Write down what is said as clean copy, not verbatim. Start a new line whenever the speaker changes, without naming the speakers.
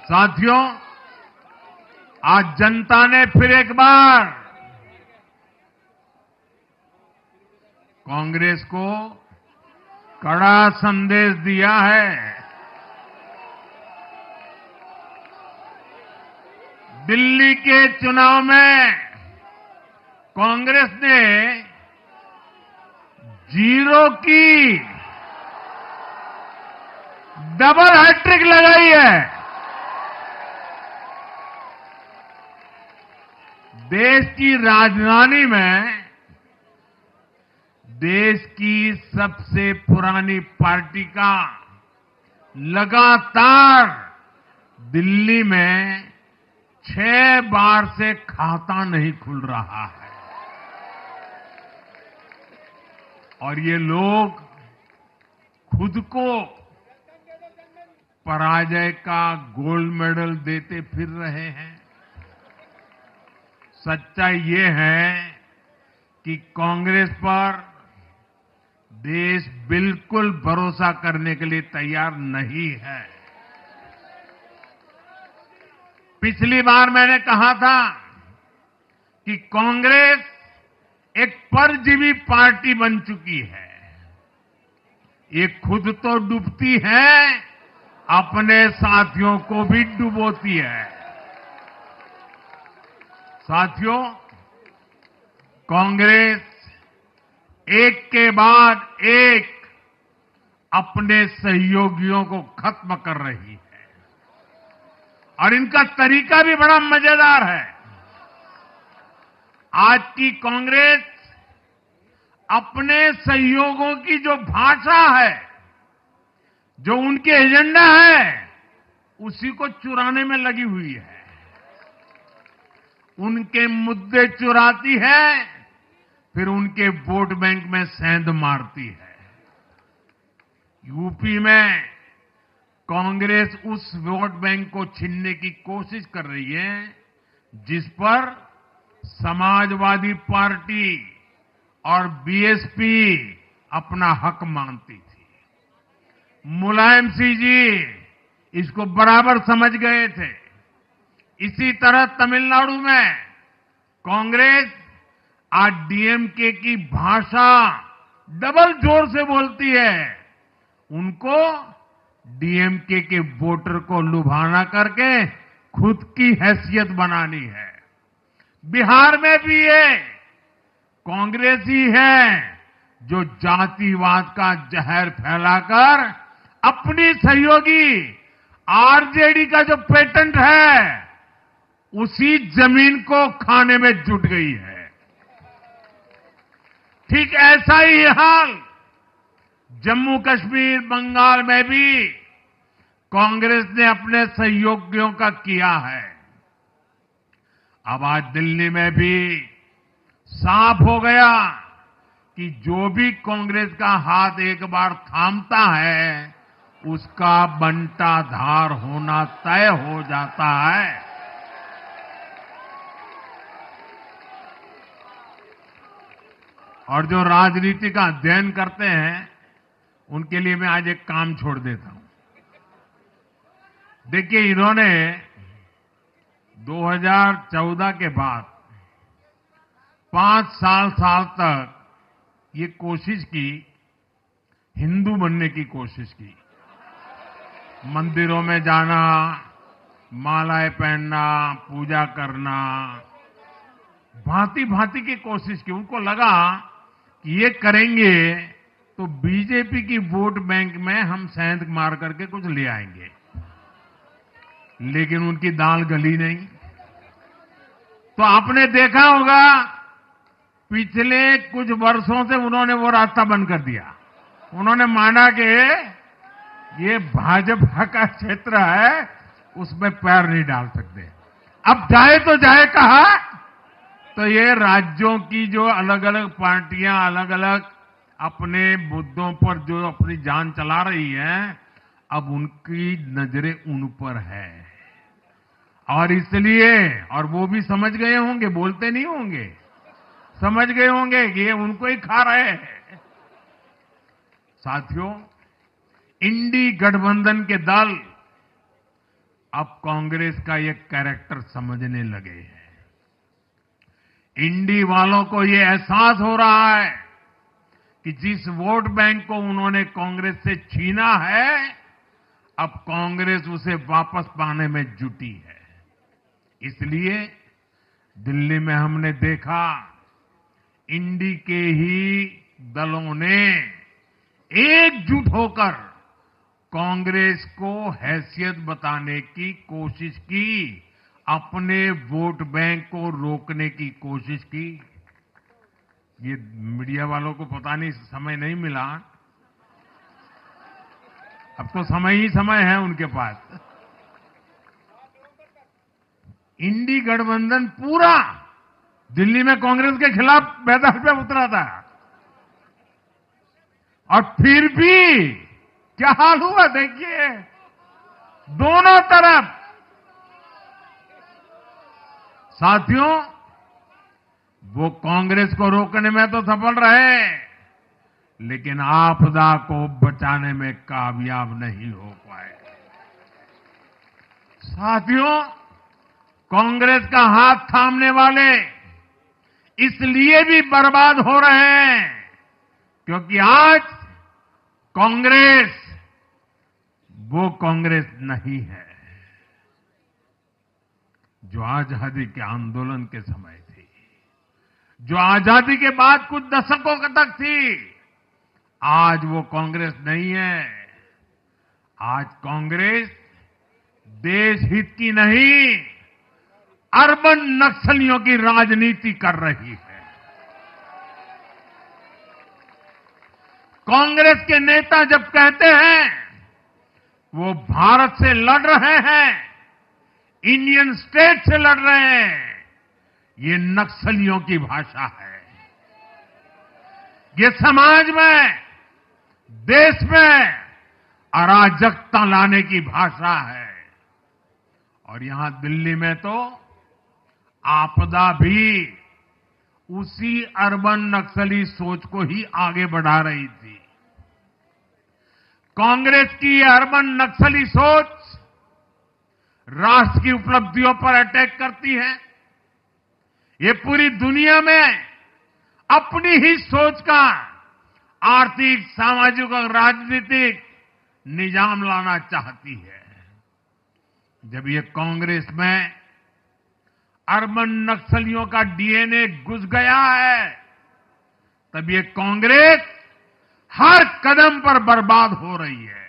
साथियों, आज जनता ने फिर एक बार कांग्रेस को कड़ा संदेश दिया है। दिल्ली के चुनाव में कांग्रेस ने जीरो की डबल हैट्रिक लगाई है। देश की राजधानी में देश की सबसे पुरानी पार्टी का लगातार दिल्ली में 6 बार से खाता नहीं खुल रहा है और ये लोग खुद को पराजय का गोल्ड मेडल देते फिर रहे हैं। सच्चाई ये है कि कांग्रेस पर देश बिल्कुल भरोसा करने के लिए तैयार नहीं है। पिछली बार मैंने कहा था कि कांग्रेस एक परजीवी पार्टी बन चुकी है। ये खुद तो डूबती है, अपने साथियों को भी डुबोती है। साथियों, कांग्रेस एक के बाद एक अपने सहयोगियों को खत्म कर रही है और इनका तरीका भी बड़ा मजेदार है। आज की कांग्रेस अपने सहयोगियों की जो भाषा है, जो उनके एजेंडा है, उसी को चुराने में लगी हुई है। उनके मुद्दे चुराती है, फिर उनके वोट बैंक में सेंध मारती है। यूपी में कांग्रेस उस वोट बैंक को छीनने की कोशिश कर रही है जिस पर समाजवादी पार्टी और बीएसपी अपना हक मानती थी। मुलायम सिंह जी इसको बराबर समझ गए थे। इसी तरह तमिलनाडु में कांग्रेस आज डीएमके की भाषा डबल जोर से बोलती है। उनको डीएमके के वोटर को लुभाना करके खुद की हैसियत बनानी है। बिहार में भी ये कांग्रेस ही है जो जातिवाद का जहर फैलाकर अपनी सहयोगी आरजेडी का जो पेटेंट है उसी जमीन को खाने में जुट गई है। ठीक ऐसा ही हाल जम्मू कश्मीर, बंगाल में भी कांग्रेस ने अपने सहयोगियों का किया है। अब आज दिल्ली में भी साफ हो गया कि जो भी कांग्रेस का हाथ एक बार थामता है उसका बंटाधार होना तय हो जाता है। और जो राजनीति का अध्ययन करते हैं उनके लिए मैं आज एक काम छोड़ देता हूं। देखिए, इन्होंने 2014 के बाद 5 साल तक ये कोशिश की, हिंदू बनने की कोशिश की। मंदिरों में जाना, मालाएं पहनना, पूजा करना, भांति भांति की कोशिश की। उनको लगा कि ये करेंगे तो बीजेपी की वोट बैंक में हम सेंध मार करके कुछ ले आएंगे, लेकिन उनकी दाल गली नहीं। तो आपने देखा होगा पिछले कुछ वर्षों से उन्होंने वो रास्ता बंद कर दिया। उन्होंने माना कि ये भाजपा का क्षेत्र है, उसमें पैर नहीं डाल सकते। अब जाए तो जाए कहा, तो ये राज्यों की जो अलग अलग पार्टियां अलग अलग अपने मुद्दों पर जो अपनी जान चला रही हैं, अब उनकी नजरें उन पर है और इसलिए, और वो भी समझ गए होंगे, बोलते नहीं होंगे, समझ गए होंगे कि ये उनको ही खा रहे हैं। साथियों, इंडी गठबंधन के दल अब कांग्रेस का ये कैरेक्टर समझने लगे हैं। इंडी वालों को ये एहसास हो रहा है कि जिस वोट बैंक को उन्होंने कांग्रेस से छीना है, अब कांग्रेस उसे वापस पाने में जुटी है। इसलिए दिल्ली में हमने देखा, इंडी के ही दलों ने एकजुट होकर कांग्रेस को हैसियत बताने की कोशिश की, अपने वोट बैंक को रोकने की कोशिश की। ये मीडिया वालों को पता नहीं समय नहीं मिला, अब तो समय ही समय है उनके पास। इंडी गठबंधन पूरा दिल्ली में कांग्रेस के खिलाफ मैदान पे उतरा था, और फिर भी क्या हाल हुआ देखिए, दोनों तरफ। साथियों, वो कांग्रेस को रोकने में तो सफल रहे, लेकिन आपदा को बचाने में कामयाब नहीं हो पाए। साथियों, कांग्रेस का हाथ थामने वाले इसलिए भी बर्बाद हो रहे हैं क्योंकि आज कांग्रेस वो कांग्रेस नहीं है जो आजादी के आंदोलन के समय थी, जो आजादी के बाद कुछ दशकों तक थी। आज वो कांग्रेस नहीं है। आज कांग्रेस देश हित की नहीं, अर्बन नक्सलियों की राजनीति कर रही है। कांग्रेस के नेता जब कहते हैं वो भारत से लड़ रहे हैं, इंडियन स्टेट से लड़ रहे हैं, ये नक्सलियों की भाषा है। ये समाज में, देश में अराजकता लाने की भाषा है। और यहां दिल्ली में तो आपदा भी उसी अर्बन नक्सली सोच को ही आगे बढ़ा रही थी। कांग्रेस की ये अर्बन नक्सली सोच राष्ट्र की उपलब्धियों पर अटैक करती है। ये पूरी दुनिया में अपनी ही सोच का आर्थिक, सामाजिक और राजनीतिक निजाम लाना चाहती है। जब ये कांग्रेस में अर्बन नक्सलियों का डीएनए घुस गया है, तब ये कांग्रेस हर कदम पर बर्बाद हो रही है।